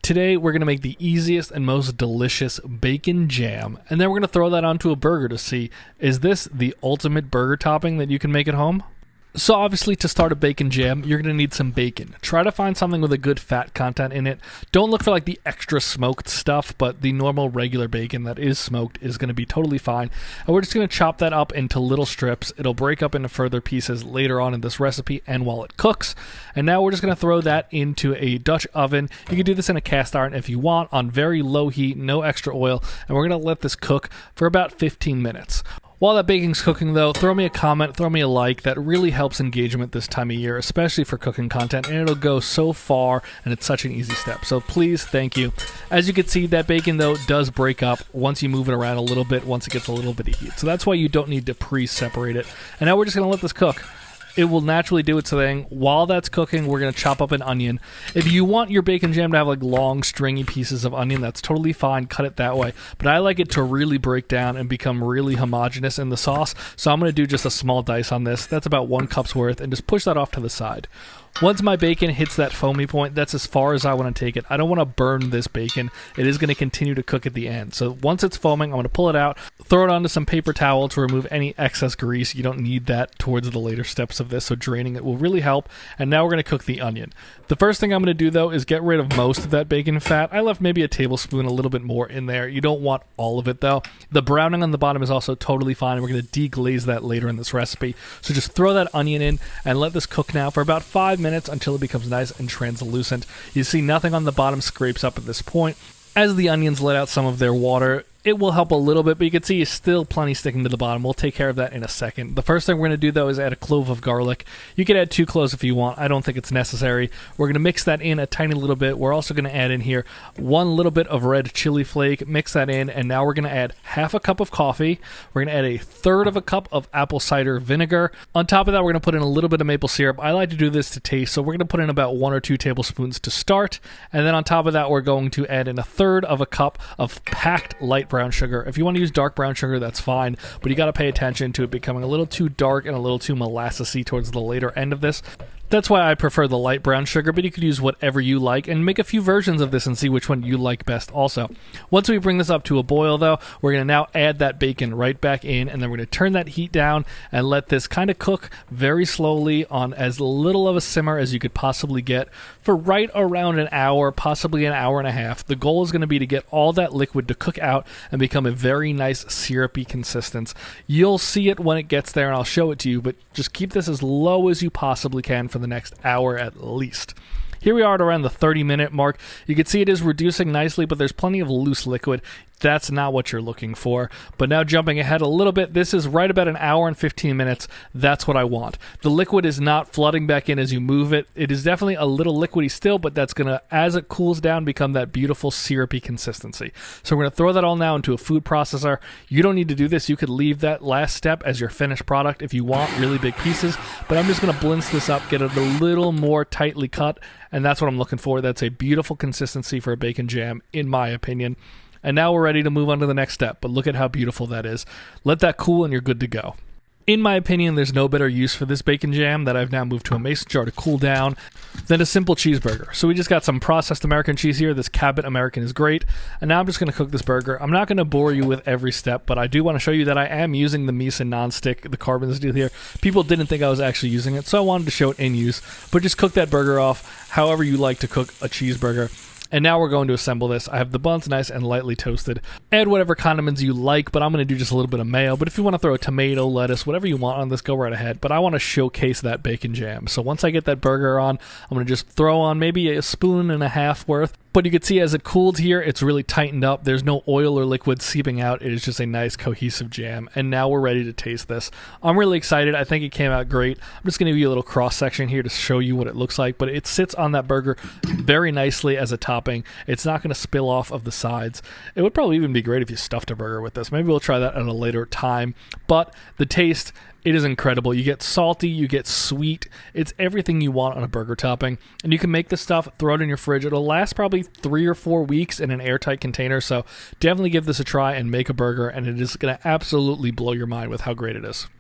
Today, we're going to make the easiest and most delicious bacon jam, and then we're going to throw that onto a burger to see, is this the ultimate burger topping that you can make at home? So obviously, to start a bacon jam, you're going to need some bacon. Try to find something with a good fat content in it. Don't look for like the extra smoked stuff, but the normal regular bacon that is smoked is going to be totally fine. And we're just going to chop that up into little strips. It'll break up into further pieces later on in this recipe and while it cooks. And now we're just going to throw that into a Dutch oven. You can do this in a cast iron if you want, on very low heat, no extra oil. And we're going to let this cook for about 15 minutes. While that bacon's cooking though, throw me a comment, throw me a like. That really helps engagement this time of year, especially for cooking content, and it'll go so far, and it's such an easy step. So please, thank you. As you can see, that bacon though does break up once you move it around a little bit, once it gets a little bit of heat. So that's why you don't need to pre-separate it. And now we're just going to let this cook. It will naturally do its thing. While that's cooking, we're going to chop up an onion. If you want your bacon jam to have like long, stringy pieces of onion, that's totally fine. Cut it that way. But I like it to really break down and become really homogeneous in the sauce. So I'm going to do just a small dice on this. That's about 1 cup's worth, and just push that off to the side. Once my bacon hits that foamy point, that's as far as I want to take it. I don't want to burn this bacon. It is going to continue to cook at the end. So once it's foaming, I'm going to pull it out, throw it onto some paper towel to remove any excess grease. You don't need that towards the later steps of this, so draining it will really help. And now we're going to cook the onion. The first thing I'm going to do, though, is get rid of most of that bacon fat. I left maybe a tablespoon, a little bit more in there. You don't want all of it, though. The browning on the bottom is also totally fine. We're going to deglaze that later in this recipe. So just throw that onion in and let this cook now for about 5 minutes until it becomes nice and translucent. You see nothing on the bottom scrapes up at this point. As the onions let out some of their water, it will help a little bit, but you can see it's still plenty sticking to the bottom. We'll take care of that in a second. The first thing we're going to do, though, is add a clove of garlic. You can add 2 cloves if you want. I don't think it's necessary. We're going to mix that in a tiny little bit. We're also going to add in here 1 little bit of red chili flake. Mix that in, and now we're going to add half a cup of coffee. We're going to add a third of a cup of apple cider vinegar. On top of that, we're going to put in a little bit of maple syrup. I like to do this to taste, so we're going to put in about 1 or 2 tablespoons to start. And then on top of that, we're going to add in a third of a cup of packed light brown sugar. If you want to use dark brown sugar, that's fine, but you got to pay attention to it becoming a little too dark and a little too molassesy towards the later end of this. That's why I prefer the light brown sugar, but you could use whatever you like and make a few versions of this and see which one you like best also. Once we bring this up to a boil, though, we're going to now add that bacon right back in, and then we're going to turn that heat down and let this kind of cook very slowly on as little of a simmer as you could possibly get for right around an hour, possibly an hour and a half. The goal is going to be to get all that liquid to cook out and become a very nice syrupy consistence. You'll see it when it gets there, and I'll show it to you, but just keep this as low as you possibly can for the next hour at least. Here we are at around the 30-minute mark. You can see it is reducing nicely, but there's plenty of loose liquid. That's not what you're looking for. But now jumping ahead a little bit, this is right about an hour and 15 minutes. That's what I want. The liquid is not flooding back in as you move it. It is definitely a little liquidy still, but that's going to, as it cools down, become that beautiful syrupy consistency. So we're going to throw that all now into a food processor. You don't need to do this. You could leave that last step as your finished product if you want really big pieces, but I'm just going to blitz this up, get it a little more tightly cut, and that's what I'm looking for. That's a beautiful consistency for a bacon jam, in my opinion. And now we're ready to move on to the next step, but look at how beautiful that is. Let that cool and you're good to go. In my opinion, there's no better use for this bacon jam that I've now moved to a mason jar to cool down than a simple cheeseburger. So we just got some processed American cheese here. This Cabot American is great. And now I'm just going to cook this burger. I'm not going to bore you with every step, but I do want to show you that I am using the Misa nonstick, the carbon steel here. People didn't think I was actually using it, so I wanted to show it in use. But just cook that burger off however you like to cook a cheeseburger. And now we're going to assemble this. I have the buns nice and lightly toasted. Add whatever condiments you like, but I'm going to do just a little bit of mayo. But if you want to throw a tomato, lettuce, whatever you want on this, go right ahead. But I want to showcase that bacon jam. So once I get that burger on, I'm going to just throw on maybe a spoon and a half worth. But you can see as it cooled here, it's really tightened up. There's no oil or liquid seeping out. It is just a nice cohesive jam. And now we're ready to taste this. I'm really excited. I think it came out great. I'm just going to give you a little cross section here to show you what it looks like. But it sits on that burger very nicely as a topping. It's not going to spill off of the sides. It would probably even be great if you stuffed a burger with this. Maybe we'll try that at a later time. But the taste, it is incredible. You get salty, you get sweet. It's everything you want on a burger topping. And you can make this stuff, throw it in your fridge. It'll last probably 3 or 4 weeks in an airtight container. So definitely give this a try and make a burger. And it is going to absolutely blow your mind with how great it is.